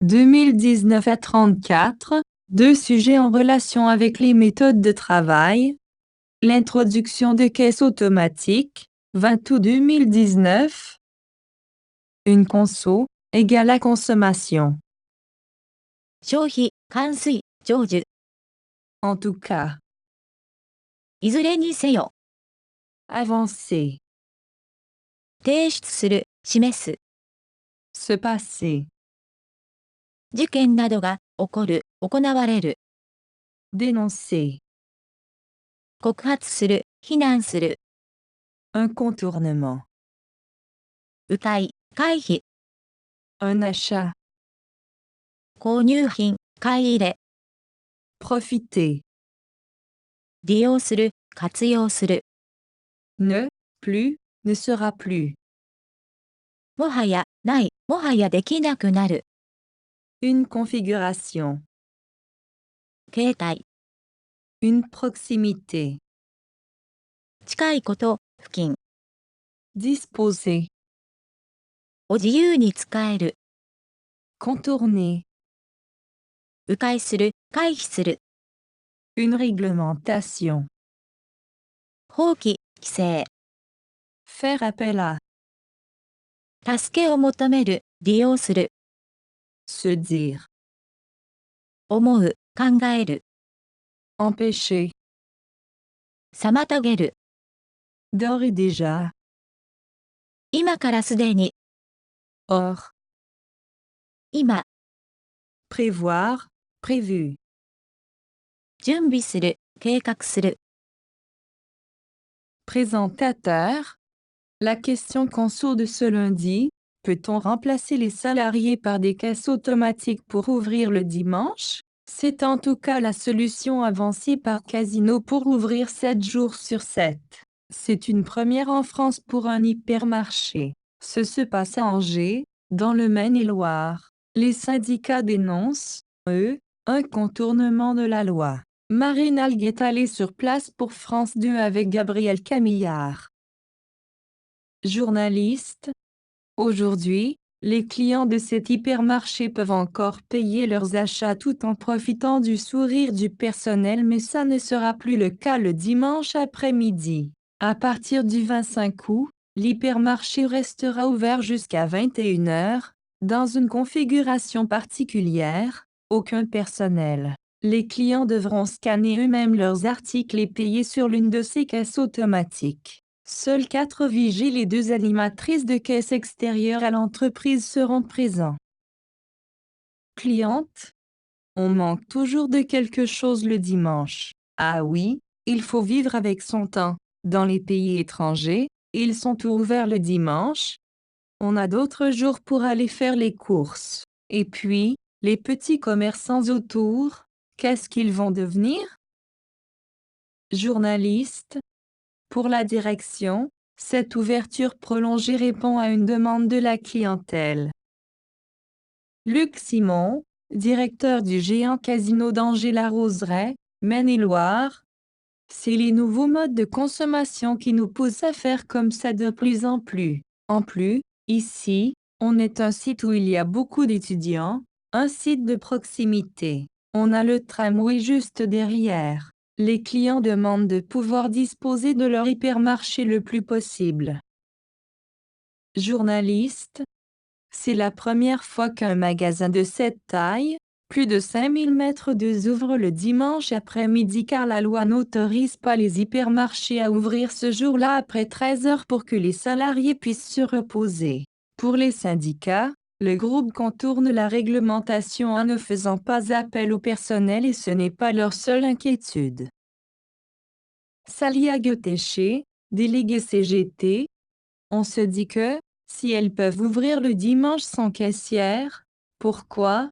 2019 à 34, deux sujets en relation avec les méthodes de travail. L'introduction des caisses automatiques, 20 août 2019. Une conso égale à consommation. 消費、換水、成就。En tout cas, いずれにせよ。avancer, 提出する、示す。se passer, 事件などが起こる、行われる。dénoncer, 告発する、非難する。un contournement, 迂回、回避。un achat, 購入品、買い入れ。profiter, 利用する、活用する。ne, plus, ne sera plus. もはや、ない、もはやできなくなる。Une configuration, 形態。une proximité, 近いこと、付近。disposer, を自由に使える。contourner, 迂回する、回避する。une réglementation, 放棄、規制。faire appel à, 助けを求める、利用する。se dire, 思う、考える。empêcher, 妨げる。d'ores et déjà, 今からすでに。or, 今、 prévoir, prévu. 準備する、計画する。Présentateur. La question conso de ce lundi, peut-on remplacer les salariés par des caisses automatiques pour ouvrir le dimanche? C'est en tout cas la solution avancée par Casino pour ouvrir 7 jours sur 7. C'est une première en France pour un hypermarché. Ce se passe à Angers, dans le Maine-et-Loire. Les syndicats dénoncent, eux, un contournement de la loi. Marine Algue est allée sur place pour France 2 avec Gabriel Camillard. Journaliste. Aujourd'hui, les clients de cet hypermarché peuvent encore payer leurs achats tout en profitant du sourire du personnel, mais ça ne sera plus le cas le dimanche après-midi. À partir du 25 août, l'hypermarché restera ouvert jusqu'à 21 h, dans une configuration particulière, aucun personnel. Les clients devront scanner eux-mêmes leurs articles et payer sur l'une de ces caisses automatiques. Seuls 4 vigiles et 2 animatrices de caisse extérieures à l'entreprise seront présents. Cliente. On manque toujours de quelque chose le dimanche. Ah oui, il faut vivre avec son temps. Dans les pays étrangers, ils sont ouverts le dimanche. On a d'autres jours pour aller faire les courses. Et puis, les petits commerçants autour, qu'est-ce qu'ils vont devenir? Journaliste. Pour la direction, cette ouverture prolongée répond à une demande de la clientèle. Luc Simon, directeur du géant Casino d'Angers-La Roseraie, Maine-et-Loire. C'est les nouveaux modes de consommation qui nous poussent à faire comme ça de plus en plus. En plus, ici, on est un site où il y a beaucoup d'étudiants, un site de proximité. On a le tramway juste derrière. Les clients demandent de pouvoir disposer de leur hypermarché le plus possible. Journaliste. C'est la première fois qu'un magasin de cette taille, plus de 5000 mètres de ouvre le dimanche après-midi car la loi n'autorise pas les hypermarchés à ouvrir ce jour-là après 13 h pour que les salariés puissent se reposer. Pour les syndicats, le groupe contourne la réglementation en ne faisant pas appel au personnel et ce n'est pas leur seule inquiétude. Salia Guetéché, délégué CGT. On se dit que, si elles peuvent ouvrir le dimanche sans caissière, pourquoi,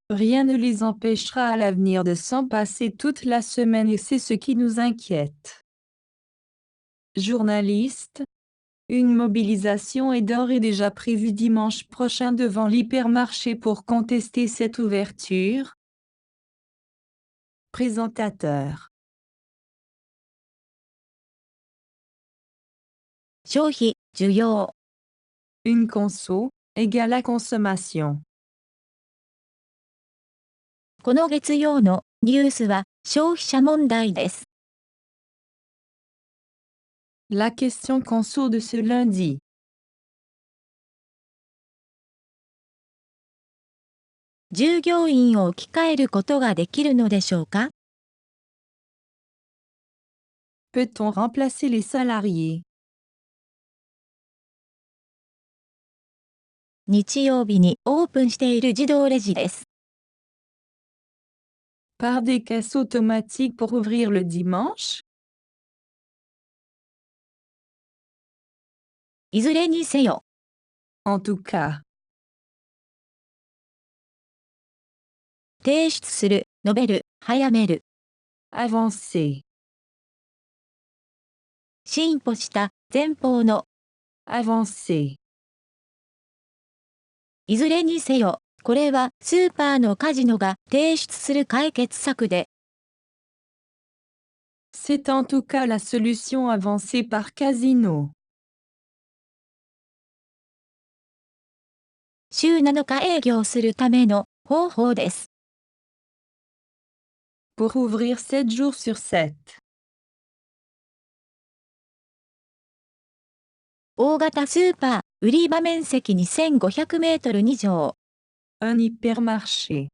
rien ne les empêchera à l'avenir de s'en passer toute la semaine et c'est ce qui nous inquiète. Journaliste. Une mobilisation est d'ores et déjà prévue dimanche prochain devant l'hypermarché pour contester cette ouverture. Présentateur. 消費、需要。 Une conso égale à consommation. この月曜のニュースは消費者問題です。La question conso de ce lundi. 従業員を置き換えることができるのでしょうか？ Peut-on remplacer les salariés? 日曜日にオープンしている自動レジです。Par des caisses automatiques pour ouvrir le dimanche? いずれにせよ。En tout cas. 提出する、述べる、早める。Avancer. 進歩した、前方の。Avancer. いずれにせよ、これはスーパーのカジノが提出する解決策で、C'est en tout cas la solution avancée par Casino. 週7日営業するための方法です。Pour ouvrir 7 jours sur 7. 大型スーパー、売り場面積2500メートル2畳。Un hypermarché.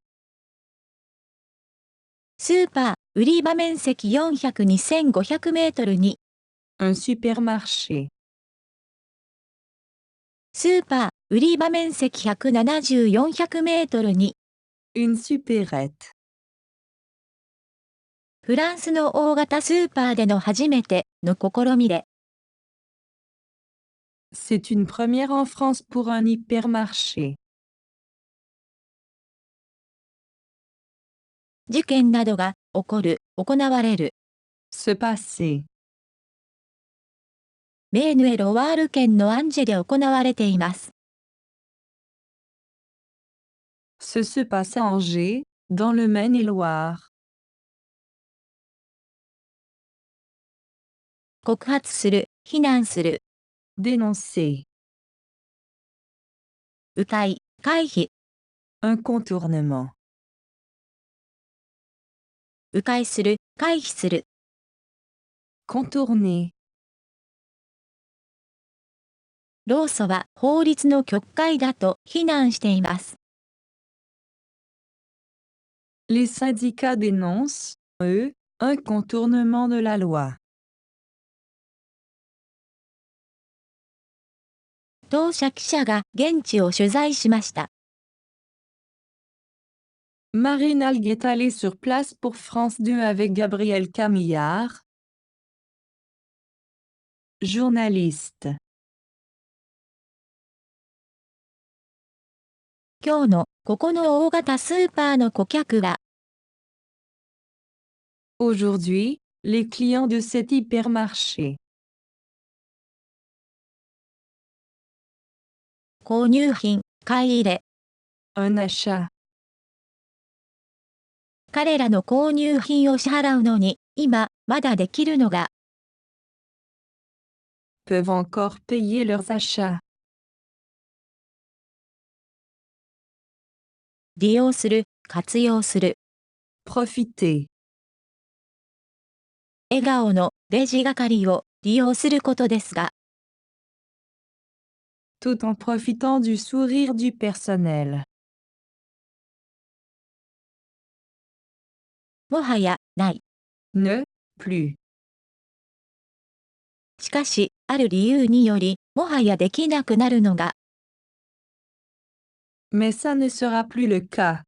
スーパー、売り場面積400-2500メートル2。Un supermarché. スーパー、売り場面積170-400メートル2。Une supérette. フランスの大型スーパーでの初めての試みで、C'est une première en France pour un hypermarché. 事件などが起こる、行われる。Se passer. メーヌエ・ロワール県のアンジェで行われています。Se passe à Angers, dans le Maine-et-Loire. 告発する、非難する。Dénoncer. 迂回、回避。Un contournement. 迂回する、回避する。Contourner. 労組は法律の曲解だと非難しています。Les syndicats dénoncent, eux, un contournement de la loi. 当社記者が現地を取材しました。Marine Algue est allée sur place pour France 2 avec Gabriel Camillard. Journaliste. 今日のここの大型スーパーの顧客は、Aujourd'hui, les clients de cet hypermarché. 購入品、買い入れ。Un achat. 彼らの購入品を支払うのに、今、まだできるのが、Peuvent encore payer leurs achats. 利用する、活用する。Profiter. 笑顔のレジ係を利用することですが、Tout en profitant du sourire du personnel. もはや、ない。Ne, plus. しかし、ある理由により、もはやできなくなるのが、Mais ça ne sera plus le cas.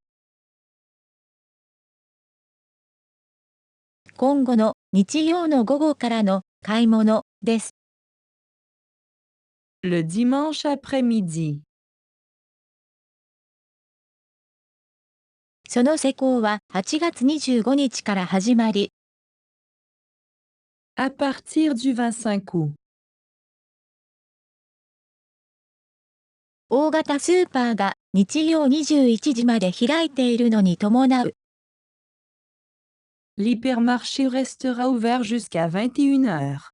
今後の日曜の午後からの買い物です。Le dimanche après-midi. その施行は8月25日から始まり、À partir du 25 août. 大型スーパーが日曜21時まで開いているのに伴う。L'hypermarché restera ouvert jusqu'à 21 heures.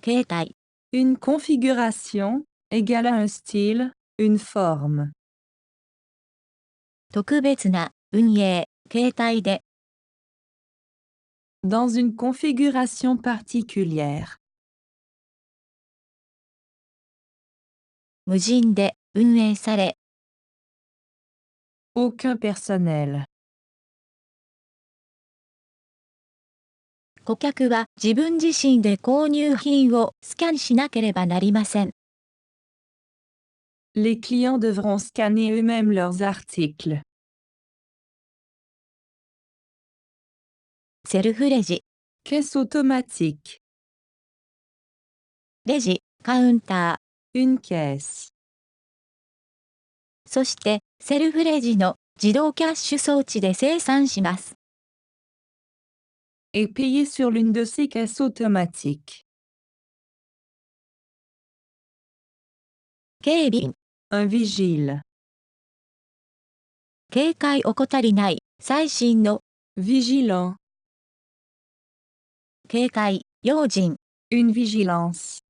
形態。Une configuration égale à un style, une forme. 特別な運営形態で dans une configuration particulière, 無人で運営され aucun personnel. 顧客は自分自身で購入品をスキャンしなければなりません。Les clients devront scanner eux-mêmes leurs articles. セルフレジ、 Caisse automatique, レジ、カウンタ une caisse. ー、そしてセルフレジの自動キャッシュ装置で精算します。Et payer sur l'une de ces caisses automatiques. 警備員、 Un vigile. 警戒怠りない、最新の Vigilant. 警戒、用心、 Une vigilance.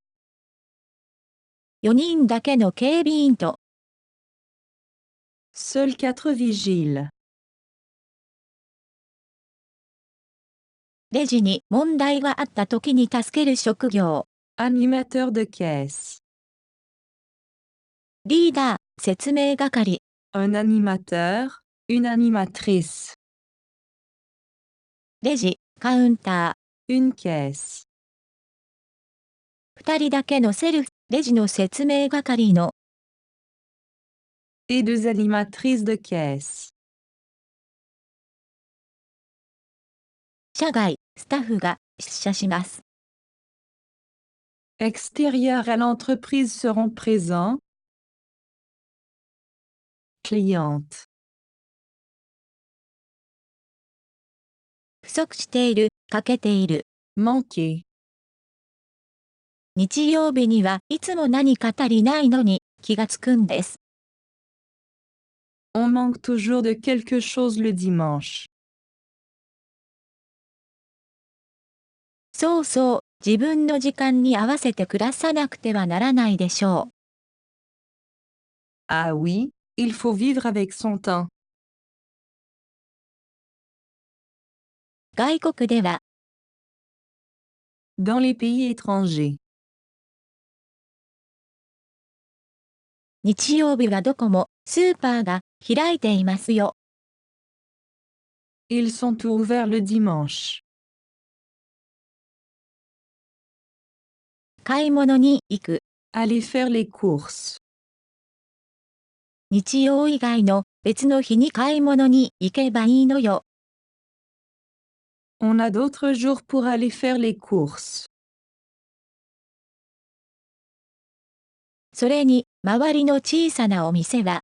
4人だけの警備員と Seuls 4 vigiles. レジに問題があった時に助ける職業。Animateur de caisse. リーダー、説明係。Un animateur, une animatrice. レジ、カウンタ Une caisse. ー。2人だけのセルフ、レジの説明係の Et 2 animatrices de caisse. 社外、スタッフが出社します。Extérieurs à l'entreprise seront présents. Cliente. 不足している、欠けている。Manquer. 日曜日にはいつも何か足りないのに気がつくんです。On manque toujours de quelque chose le dimanche. そうそう、自分の時間に合わせて暮らさなくてはならないでしょう。Ah oui, il faut vivre avec son temps. 外国では Dans les pays étrangers. 日曜日はどこもスーパーが開いていますよ。Ils sont ouverts le dimanche. 買い物に行く。 Aller faire les courses. 日曜以外の別の日に買い物に行けばいいのよ。On a d'autres jours pour aller faire les courses. それに、周りの小さなお店は、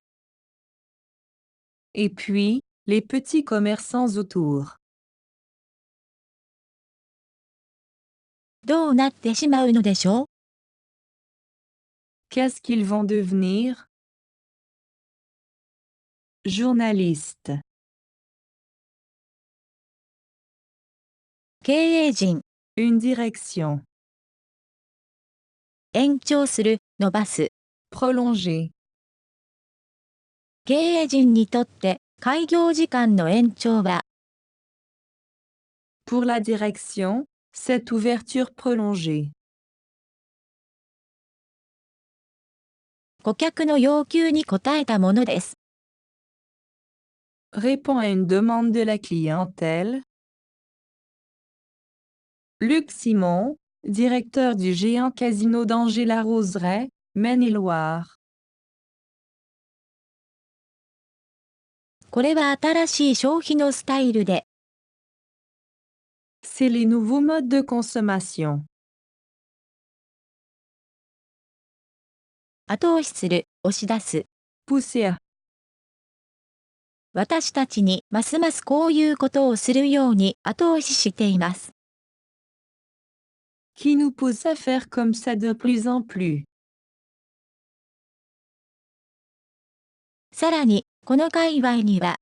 Et puis, les petits commerçants autour. どうなってしまうのでしょう Qu'est-ce qu'ils vont devenir? Journaliste. 経営陣、 Une direction. 延長する、伸ばす。 Prolonger. 経営陣にとって開業時間の延長は、 Pour la direction, cette ouverture prolongée. 顧客の要求に応えたものです。Répond à une demande de la clientèle. Luc Simon, directeur du géant casino d'Angers-la-Roseraie, Maine-et-Loire. これは新しい消費のスタイルで、 C'est les nouveaux modes de consommation. 後押しする、押し出す。 Pousser à. 私たちにますますこういうことをするように後押ししています。Qui nous pousse à faire comme ça de plus en plus. さらに、この界隈には、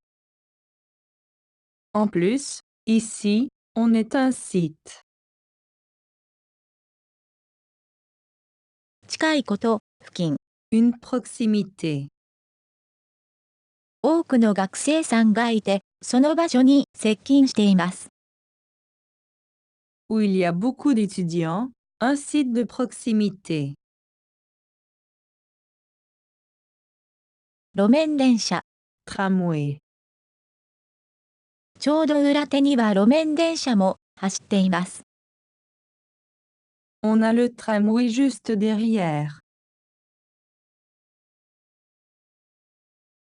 En plus, ici, on est un site. 近いこと、付近、 Une proximité. 多くの学生さんがいて、その場所に接近しています。Où il y a beaucoup d'étudiants, un site de proximité. 路面電車。Tramway. ちょうど裏手には路面電車も走っています。On a le tramway juste derrière.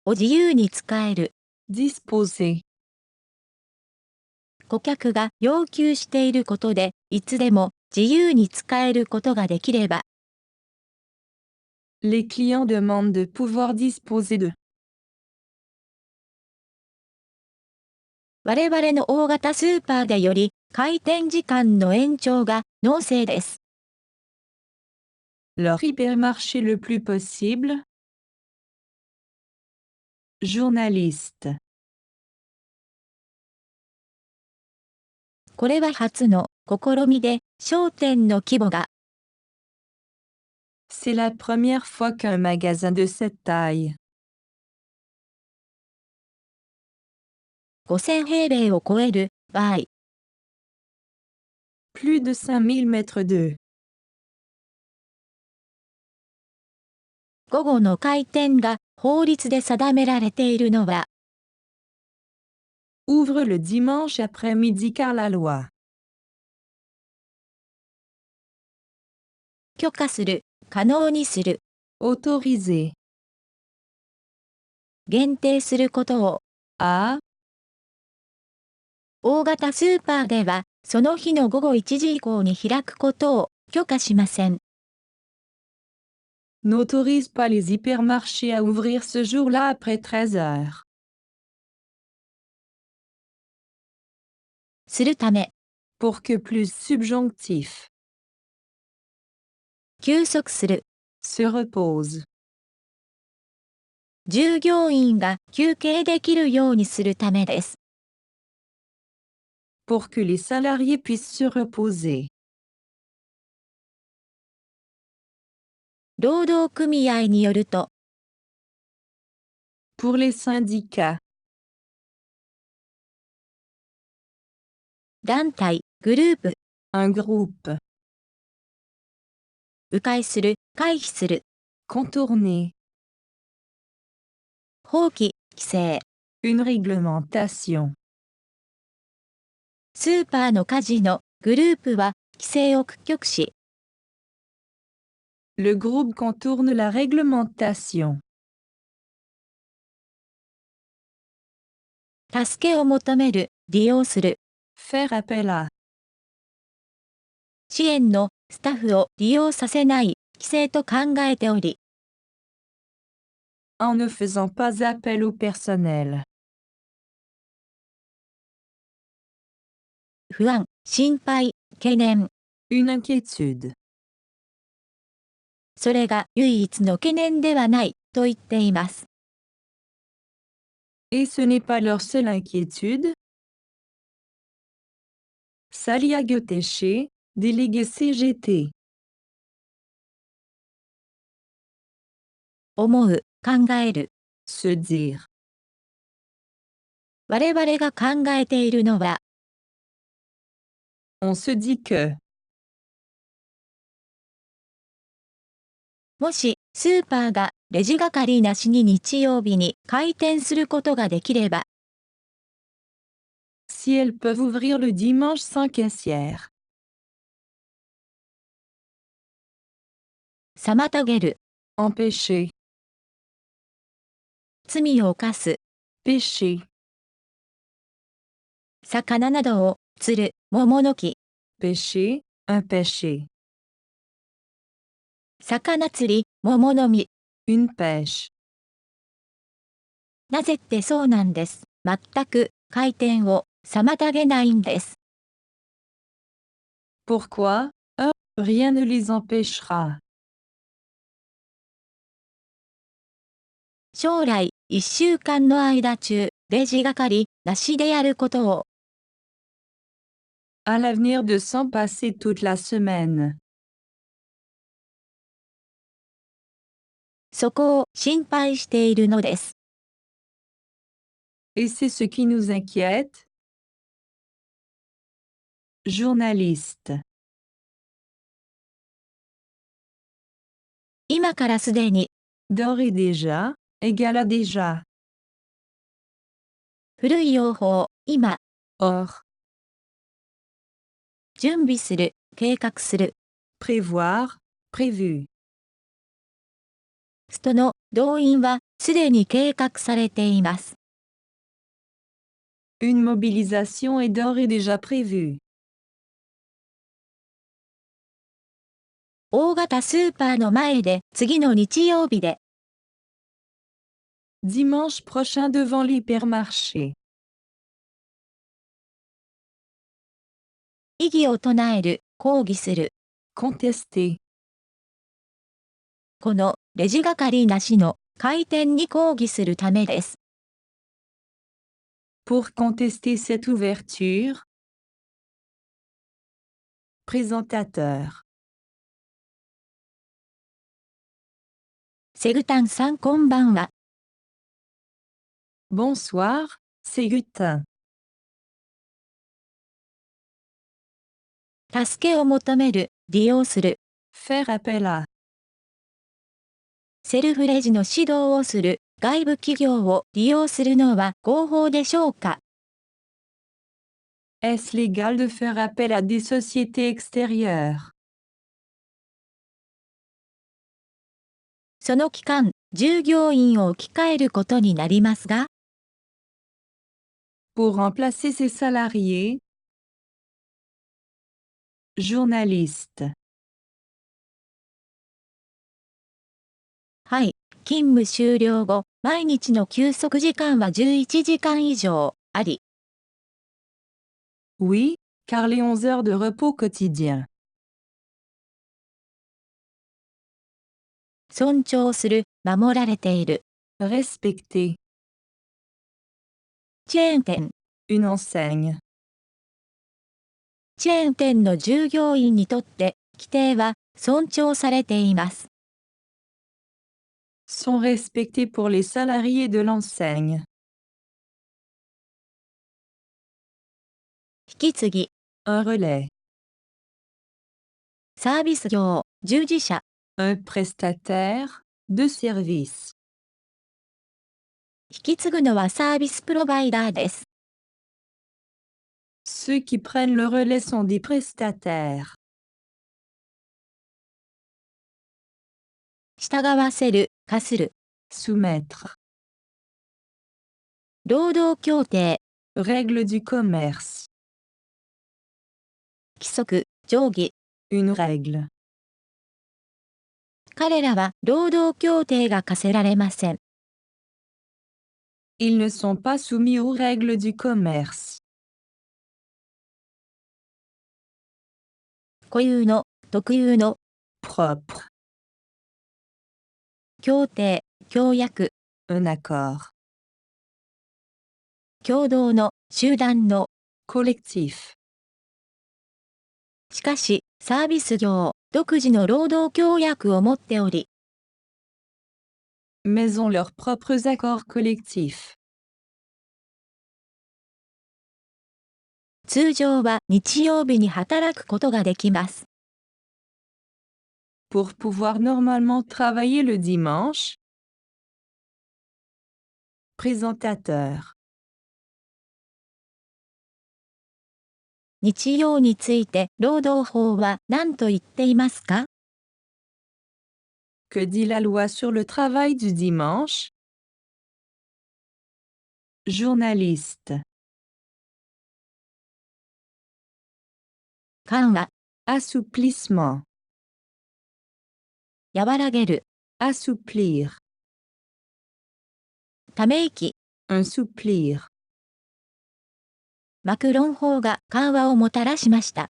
を自由に使える。Disposer. 顧客が要求していることで、いつでも自由に使えることができれば。Les clients demandent de pouvoir disposer de. 我々の大型スーパーでより開店時間の延長が納税です。Leur hypermarché le plus possible. Journaliste. これは初の試みで、商店の規模が C'est la première fois qu'un magasin de cette taille. 5000平米を超える場合、Plus de 5000 mètres de. 午後の開店が法律で定められているのは、Ouvre le dimanche après-midi car la loi. 許可する、可能にする、Autorisé. 限定することを、À. 大型スーパーでは、その日の午後1時以降に開くことを許可しません。N'autorise pas les hypermarchés à ouvrir ce jour-là après 13 heures. するため、Pour que plus subjonctif. 休息する、Se repose. 従業員が休憩できるようにするためです。Pour que les salariés puissent se reposer. 労働組合によると、Pour les syndicats. 団体、グループ、Un groupe. 迂回する、回避する、Contourner. 放棄、規制。Une réglementation. スーパーのカジノ、グループは、規制を屈曲し、Le groupe contourne la réglementation. 助けを求める、利用する、Faire appel à. 支援のスタッフを利用させない、規制と考えており、En ne faisant pas appel au personnel. 不安、心配、懸念。Une inquiétude. それが唯一の懸念ではない、と言っています。Et ce n'est pas leur seule inquiétude. Salia Göteche, délégué CGT. 思う、考える。Se dire. 我々が考えているのは、On se dit que. もし、スーパーがレジ係なしに日曜日に開店することができれば、Si elles peuvent ouvrir le dimanche sans caissière. 妨げる、Empêcher. 罪を犯す、Pécher. 魚などを釣る、桃の木、Pêcher. Un péché. 魚釣り、桃の実。Une pêche. なぜってそうなんです。全く、開店を妨げないんです。Pourquoi? Rien ne les empêchera. 将来、1週間の間中、レジ係なしでやることを。À l'avenir de s'en passer toute la semaine. そこを心配しているのです。Et c'est ce qui nous inquiète? Journaliste. 今からすでに、 D'ores et déjà, égale à déjà. 古い用法、今、 Or, 準備する、計画する。 prévoir, prévu. ストの動員はすでに計画されています。Une mobilisation est d'ores et déjà prévue. 大型スーパーの前で次の日曜日で。 Dimanche prochain devant l'hypermarché. 異議を唱える、抗議する。 Contester. このレジ係なしの開店に抗議するためです。 Pour contester cette ouverture. Présentateur. セグタンさんこんばんは。 Bonsoir, c'est Gutin. 助けを求める、利用する。 Faire appel à. セルフレジの指導をする外部企業を利用するのは合法でしょうか。 Est-ce légal de faire appel à des sociétés extérieures? その期間、従業員を置き換えることになりますが、 Pour remplacer ses salariés. Journaliste. はい、勤務終了後、毎日の休息時間は11時間以上あり、 Oui, car les 11 heures de repos quotidien. 尊重する、守られている。 Respecter. チェーン店。 Une enseigne. チェーン店の従業員にとって、規定は尊重されています。 Sont respectés pour les salariés de l'enseigne. 引き継ぎ。 Un relais. サービス業、従事者。 Un prestataire de service. 引き継ぐのはサービスプロバイダーです。 Ceux qui prennent le relais sont des prestataires. 従わせる、課する。 Soumettre. 労働協定。 Règle du commerce. 規則、定規。 Une règle. 彼らは労働協定が課せられません。 Ils ne sont pas soumis aux règles du commerce. 固有の、特有の。 Propre. 協定、協約。 Un accord. 共同の、集団の。 Collectif. しかし、サービス業、独自の労働協約を持っており、 Mais ont leurs propres accords collectifs. 通常は日曜日に働くことができます。 Pour pouvoir normalement travailler le dimanche. Présentateur. 日曜について労働法は何と言っていますか？ Que dit la loi sur le travail du dimanche? Journaliste. 緩和、 Assouplissement. 和らげる、 Assouplir. ため息、 Un souplir. マクロン法が緩和をもたらしました。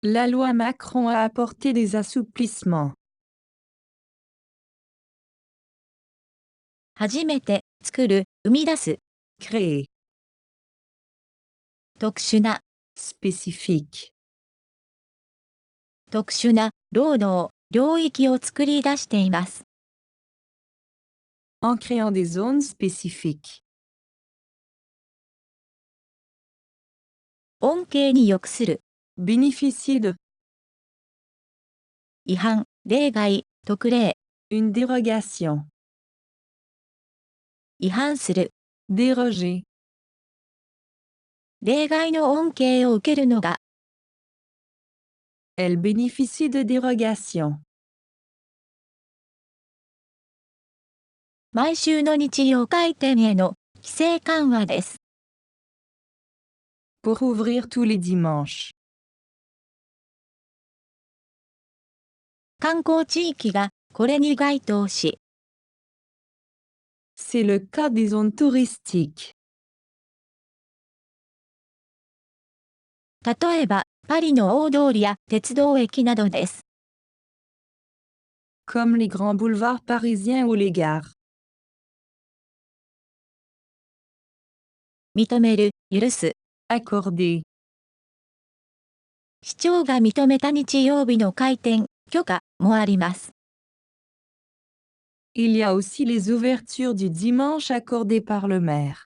La loi Macron a apporté des assouplissements. 初めて、作る、生み出す、 Créer. 特殊な、 Spécifique. 特殊な、労働、領域を作り出しています。en créant des zones spécifiques. 恩恵に良くする。 Bénéficier de 違反、例外、特例。 une dérogation. 違反する。 Déroger. 例外の恩恵を受けるのが。 Elle bénéficie de dérogation. 毎週の日曜開店への規制緩和です。 Pour ouvrir tous les dimanches. 観光地域がこれに該当し、 C'est le cas des zones touristiques. 例えばパリの大通りや鉄道駅などです。 Comme les grands boulevards parisiens ou les gares. 認める、許す。 Accorder. 市長が認めた日曜日の開店、許可もあります。 Il y a aussi les ouvertures du dimanche accordées par le maire.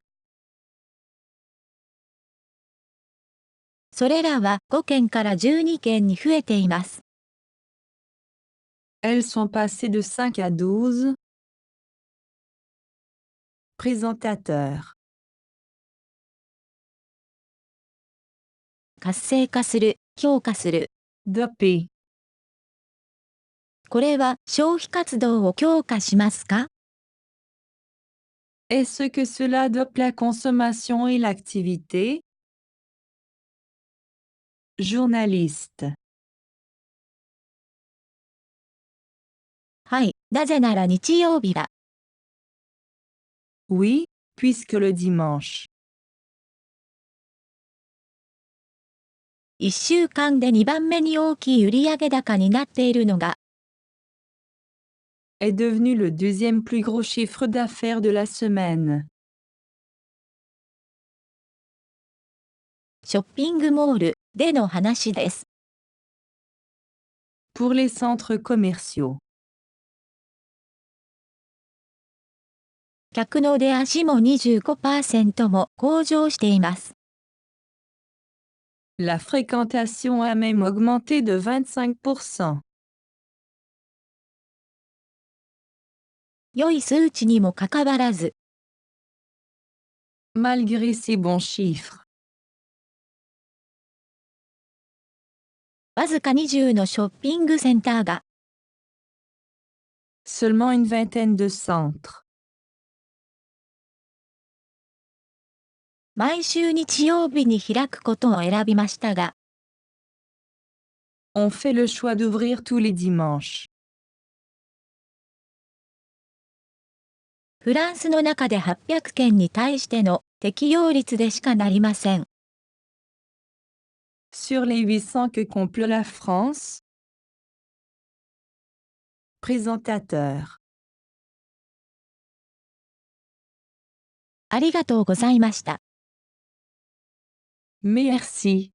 それらは5件から12件に増えています。 Elles sont passées de 5 à 12. Présentateur. 活性化する、強化する。 Doper. これは消費活動を強化しますか？ Est-ce que cela dope la consommation et l'activité? Journaliste. はい、なぜなら日曜日は。 Oui, puisque le dimanche. 1週間で2番目に大きい売上高になっているのが、 Est devenu le deuxième plus gros chiffre d'affaires de la semaine. ショッピングモールでの話です。 Pour les centres commerciaux. 客の出足も 25% も向上しています。 La fréquentation a même augmenté de 25%. 良い数値にもかかわらず、 Malgré ces bons chiffres. わずか20のショッピングセンターが、 Seulement une vingtaine de centres. 毎週日曜日に開くことを選びましたが、 On fait le choix d'ouvrir tous les dimanches. フランスの中で800件に対しての適用率でしかなりません。 Sur les 800 que compte la France. Présentateur. ありがとうございました。 Merci.